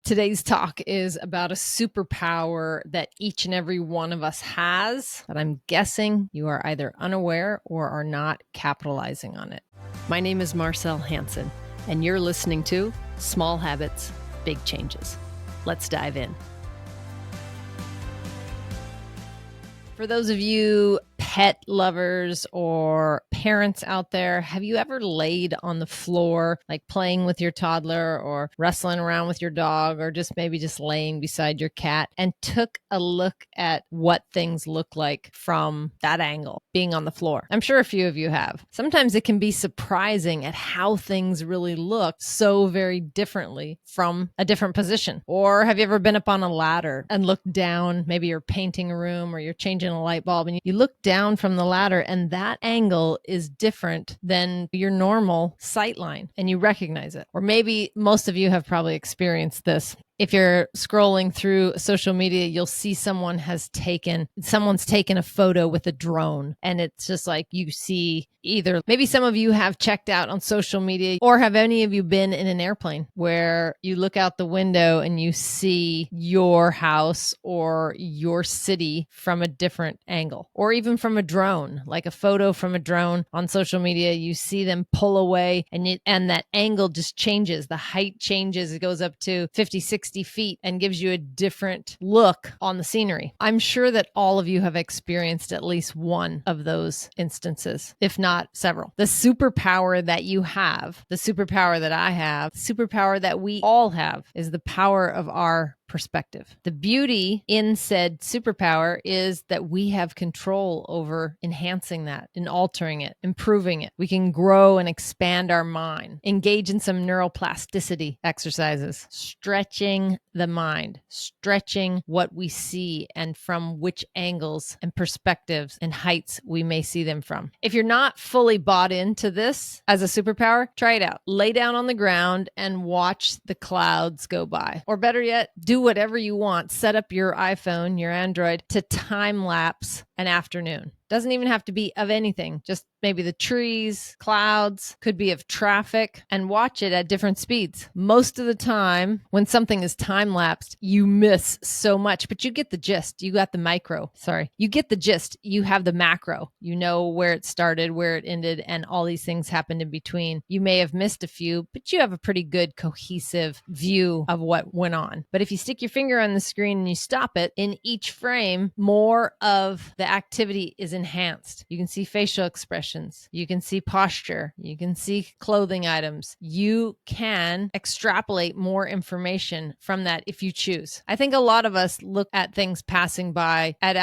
Today's talk is about a superpower that each and every one of us has, but I'm guessing you are either unaware or are not capitalizing on it. My name is Marcell Hansen, and you're listening to Small Habits, Big Changes. Let's dive in. For those of you pet lovers or parents out there, have you ever laid on the floor, like playing with your toddler or wrestling around with your dog, or maybe just laying beside your cat and took a look at what things look like from that angle, being on the floor? I'm sure a few of you have. Sometimes it can be surprising at how things really look so very differently from a different position. Or have you ever been up on a ladder and looked down? Maybe you're painting a room or you're changing a light bulb and you look down from the ladder and that angle is different than your normal sight line and you recognize it. Or maybe most of you have probably experienced this. If you're scrolling through social media, you'll see someone's taken a photo with a drone. And it's just like you see either, maybe some of you have checked out on social media, or have any of you been in an airplane where you look out the window and you see your house or your city from a different angle, or even from a drone, like a photo from a drone on social media. You see them pull away and that angle just changes. The height changes. It goes up to 50, 60 feet and gives you a different look on the scenery. I'm sure that all of you have experienced at least one of those instances, if not several. The superpower that you have, the superpower that I have, the superpower that we all have is the power of our perspective. The beauty in said superpower is that we have control over enhancing that and altering it, improving it. We can grow and expand our mind, engage in some neuroplasticity exercises, stretching the mind, stretching what we see and from which angles and perspectives and heights we may see them from. If you're not fully bought into this as a superpower, try it out. Lay down on the ground and watch the clouds go by. Or better yet, do whatever you want. Set up your iPhone, your Android, to time-lapse an afternoon. Doesn't even have to be of anything, just maybe the trees, clouds, could be of traffic, and watch it at different speeds. Most of the time, when something is time-lapsed, you miss so much, but you get the gist. You got the micro. You get the gist. You have the macro. You know where it started, where it ended, and all these things happened in between. You may have missed a few, but you have a pretty good cohesive view of what went on. But if you stick your finger on the screen and you stop it, in each frame, more of the activity is enhanced. You can see facial expressions. You can see posture. You can see clothing items. You can extrapolate more information from that if you choose. I think a lot of us look at things passing by at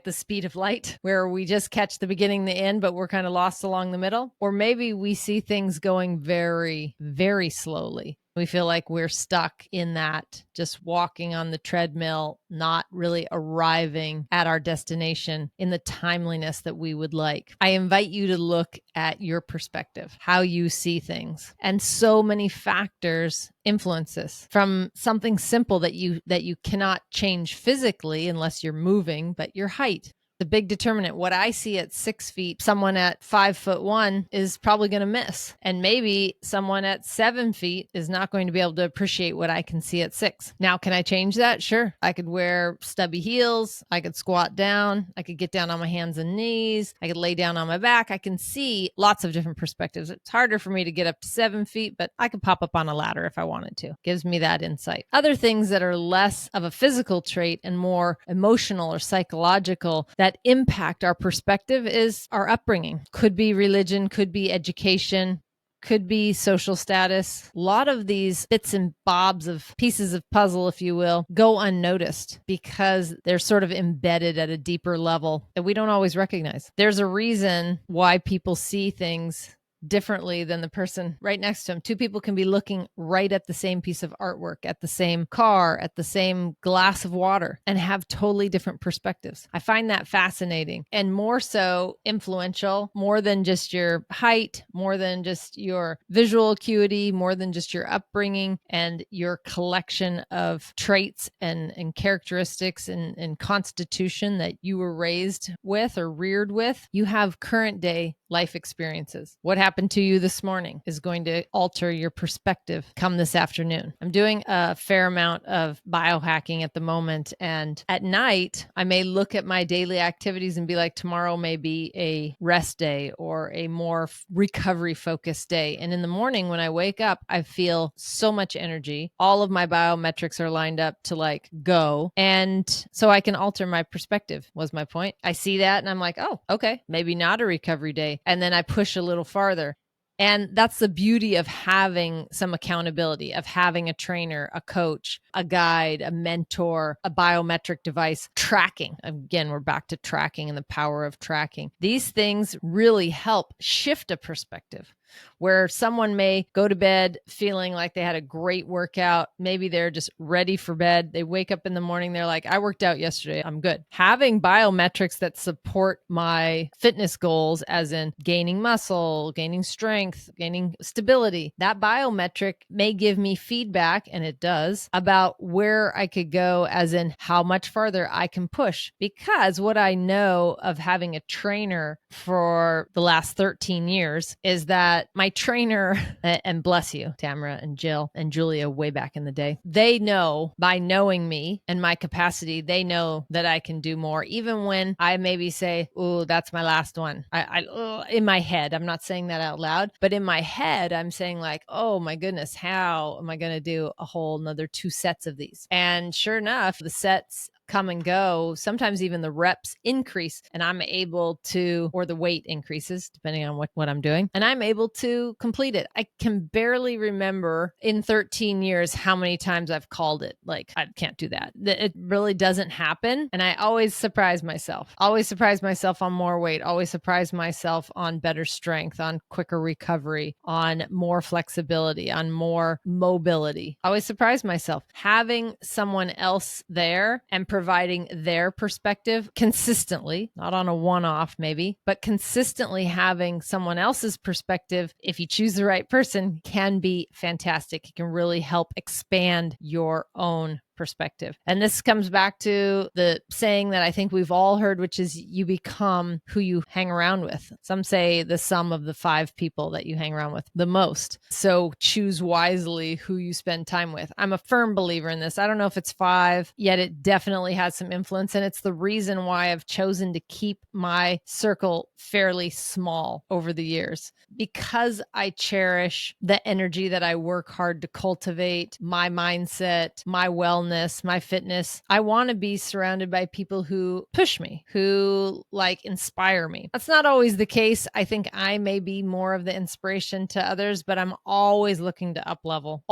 the speed of light, where we just catch the beginning, the end, but we're kind of lost along the middle. Or maybe we see things going very, very slowly. We feel like we're stuck in that, just walking on the treadmill, not really arriving at our destination in the timeliness that we would like. I invite you to look at your perspective, how you see things. And so many factors influence this, from something simple that you cannot change physically unless you're moving, but your height. The big determinant. What I see at 6 feet, someone at 5'1" is probably going to miss. And maybe someone at 7 feet is not going to be able to appreciate what I can see at 6. Now, can I change that? Sure. I could wear stubby heels. I could squat down. I could get down on my hands and knees. I could lay down on my back. I can see lots of different perspectives. It's harder for me to get up to 7 feet, but I could pop up on a ladder if I wanted to. Gives me that insight. Other things that are less of a physical trait and more emotional or psychological that impact our perspective is our upbringing. Could be religion, could be education, could be social status. A lot of these bits and bobs of pieces of puzzle, if you will, go unnoticed because they're sort of embedded at a deeper level that we don't always recognize. There's a reason why people see things differently than the person right next to him. Two people can be looking right at the same piece of artwork, at the same car, at the same glass of water, and have totally different perspectives. I find that fascinating and more so influential, more than just your height, more than just your visual acuity, more than just your upbringing and your collection of traits and characteristics and constitution that you were raised with or reared with. You have current day life experiences. What happened to you this morning is going to alter your perspective come this afternoon. I'm doing a fair amount of biohacking at the moment. And at night, I may look at my daily activities and be like, tomorrow may be a rest day or a more recovery focused day. And in the morning, when I wake up, I feel so much energy. All of my biometrics are lined up to like go. And so I can alter my perspective, was my point. I see that and I'm like, oh, okay, maybe not a recovery day. And then I push a little farther. And that's the beauty of having some accountability, of having a trainer, a coach, a guide, a mentor, a biometric device, tracking. Again, we're back to tracking and the power of tracking. These things really help shift a perspective where someone may go to bed feeling like they had a great workout. Maybe they're just ready for bed. They wake up in the morning. They're like, I worked out yesterday. I'm good. Having biometrics that support my fitness goals, as in gaining muscle, gaining strength, gaining stability, that biometric may give me feedback, and it does, about where I could go, as in how much farther I can push. Because what I know of having a trainer for the last 13 years is that my trainer, and bless you, Tamara and Jill and Julia, way back in the day, they know, by knowing me and my capacity, they know that I can do more. Even when I maybe say, oh, that's my last one. In my head, I'm not saying that out loud, but in my head, I'm saying like, oh my goodness, how am I going to do a whole another 2 sets of these? And sure enough, the sets come and go. Sometimes even the reps increase and I'm able to, or the weight increases depending on what I'm doing, and I'm able to complete it. I can barely remember in 13 years how many times I've called it. Like, I can't do that. It really doesn't happen. And I always surprise myself, on more weight, always surprise myself on better strength, on quicker recovery, on more flexibility, on more mobility. I always surprise myself. Having someone else there and providing their perspective consistently, not on a one-off maybe, but consistently having someone else's perspective, if you choose the right person, can be fantastic. It can really help expand your own perspective. And this comes back to the saying that I think we've all heard, which is you become who you hang around with. Some say the sum of the 5 people that you hang around with the most. So choose wisely who you spend time with. I'm a firm believer in this. I don't know if it's 5, yet it definitely has some influence. And it's the reason why I've chosen to keep my circle fairly small over the years, because I cherish the energy that I work hard to cultivate, my mindset, my wellness, my fitness. I want to be surrounded by people who push me, who like inspire me. That's not always the case. I think I may be more of the inspiration to others, but I'm always looking to up level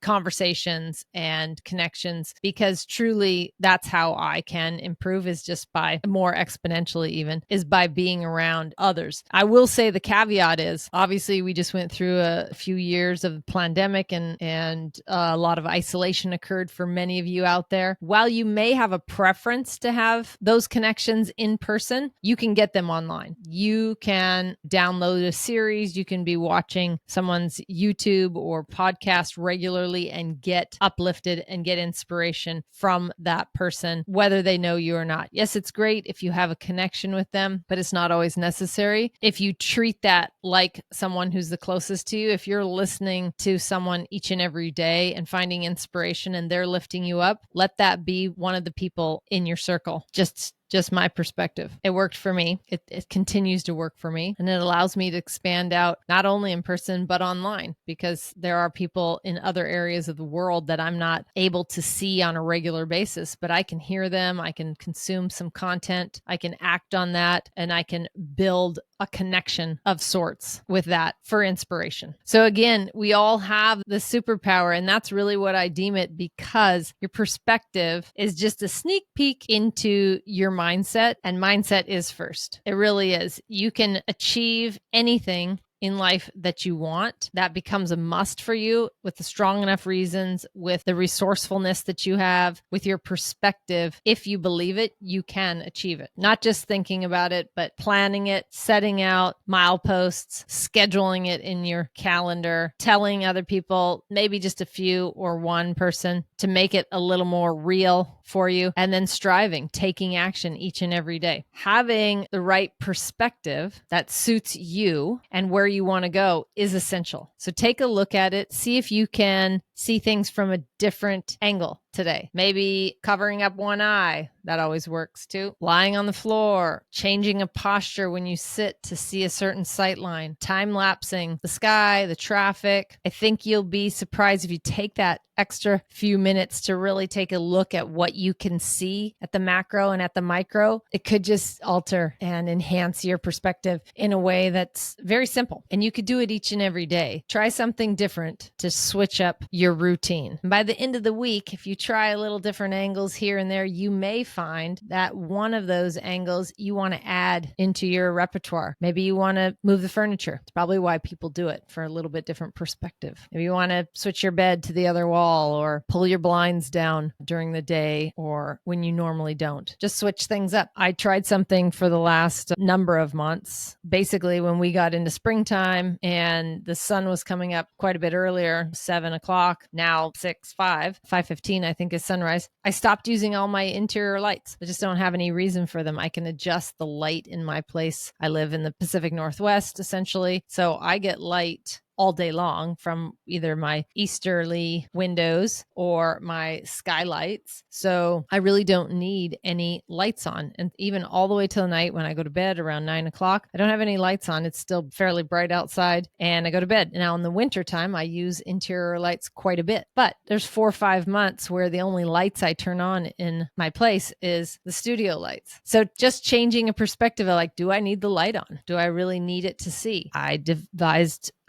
conversations and connections, because truly that's how I can improve, is just by more exponentially, even is by being around others. I will say the caveat is obviously we just went through a few years of the pandemic and a lot of isolation occurred for many of you out there. While you may have a preference to have those connections in person, you can get them online. You can download a series. You can be watching someone's YouTube or podcast regularly and get uplifted and get inspiration from that person, whether they know you or not. Yes, it's great if you have a connection with them, but it's not always necessary. If you treat that like someone who's the closest to you, if you're listening to someone each and every day and finding inspiration and they're lifting you up, let that be one of the people in your circle. Just my perspective. It worked for me. It continues to work for me. And it allows me to expand out not only in person, but online, because there are people in other areas of the world that I'm not able to see on a regular basis, but I can hear them. I can consume some content. I can act on that, and I can build a connection of sorts with that for inspiration. So again, we all have the superpower, and that's really what I deem it, because your perspective is just a sneak peek into your mindset, and mindset is first. It really is. You can achieve anything in life that you want, that becomes a must for you with the strong enough reasons, with the resourcefulness that you have, with your perspective. If you believe it, you can achieve it. Not just thinking about it, but planning it, setting out mileposts, scheduling it in your calendar, telling other people, maybe just a few or one person, to make it a little more real for you, and then striving, taking action each and every day. Having the right perspective that suits you and where you want to go is essential. So take a look at it, see if you can see things from a different angle today. Maybe covering up one eye, that always works too. Lying on the floor, changing a posture when you sit to see a certain sight line, time-lapsing the sky, the traffic. I think you'll be surprised if you take that extra few minutes to really take a look at what you can see at the macro and at the micro. It could just alter and enhance your perspective in a way that's very simple. And you could do it each and every day. Try something different to switch up your routine. And by the end of the week, if you try a little different angles here and there, you may find that one of those angles you want to add into your repertoire. Maybe you want to move the furniture. It's probably why people do it, for a little bit different perspective. Maybe you want to switch your bed to the other wall, or pull your blinds down during the day or when you normally don't. Just switch things up. I tried something for the last number of months. Basically, when we got into springtime and the sun was coming up quite a bit earlier, 7 o'clock, now 5:15, I think is sunrise, I stopped using all my interior lights. I just don't have any reason for them. I can adjust the light in my place. I live in the Pacific Northwest, essentially, so I get light all day long from either my easterly windows or my skylights. So I really don't need any lights on. And even all the way till night when I go to bed around 9 o'clock, I don't have any lights on. It's still fairly bright outside and I go to bed. Now in the wintertime, I use interior lights quite a bit, but there's 4 or 5 months where the only lights I turn on in my place is the studio lights. So just changing a perspective of like, do I need the light on? Do I really need it to see?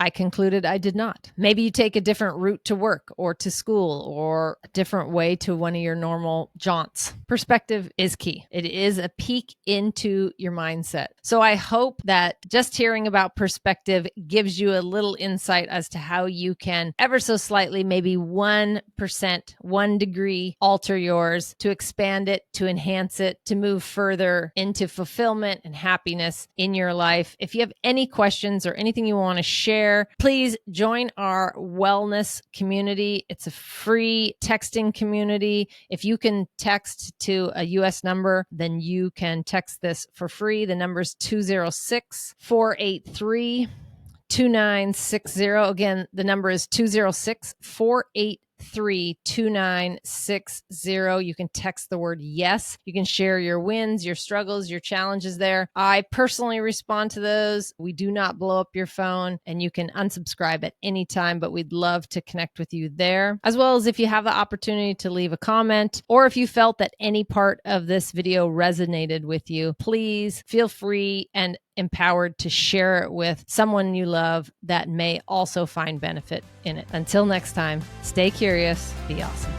I concluded I did not. Maybe you take a different route to work or to school or a different way to one of your normal jaunts. Perspective is key. It is a peek into your mindset. So I hope that just hearing about perspective gives you a little insight as to how you can ever so slightly, maybe 1%, 1 degree, alter yours to expand it, to enhance it, to move further into fulfillment and happiness in your life. If you have any questions or anything you want to share, please join our wellness community. It's a free texting community. If you can text to a US number, then you can text this for free. The number is 206-483-2960. Again, the number is 206-483-2960. You can text the word yes. You can share your wins, your struggles, your challenges there. I personally respond to those. We do not blow up your phone, and you can unsubscribe at any time, but we'd love to connect with you there. As well as if you have the opportunity to leave a comment, or if you felt that any part of this video resonated with you, please feel free and empowered to share it with someone you love that may also find benefit in it. Until next time, stay curious, be awesome.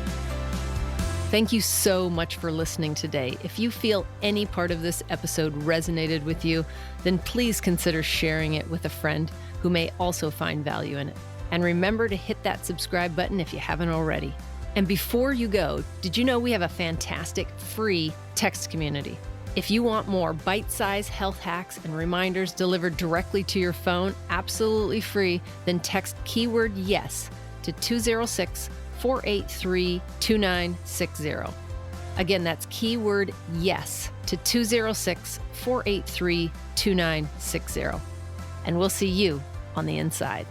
Thank you so much for listening today. If you feel any part of this episode resonated with you, then please consider sharing it with a friend who may also find value in it. And remember to hit that subscribe button if you haven't already. And before you go, did you know we have a fantastic free text community? If you want more bite-sized health hacks and reminders delivered directly to your phone, absolutely free, then text keyword YES to 206-483-2960. Again, that's keyword YES to 206-483-2960. And we'll see you on the inside.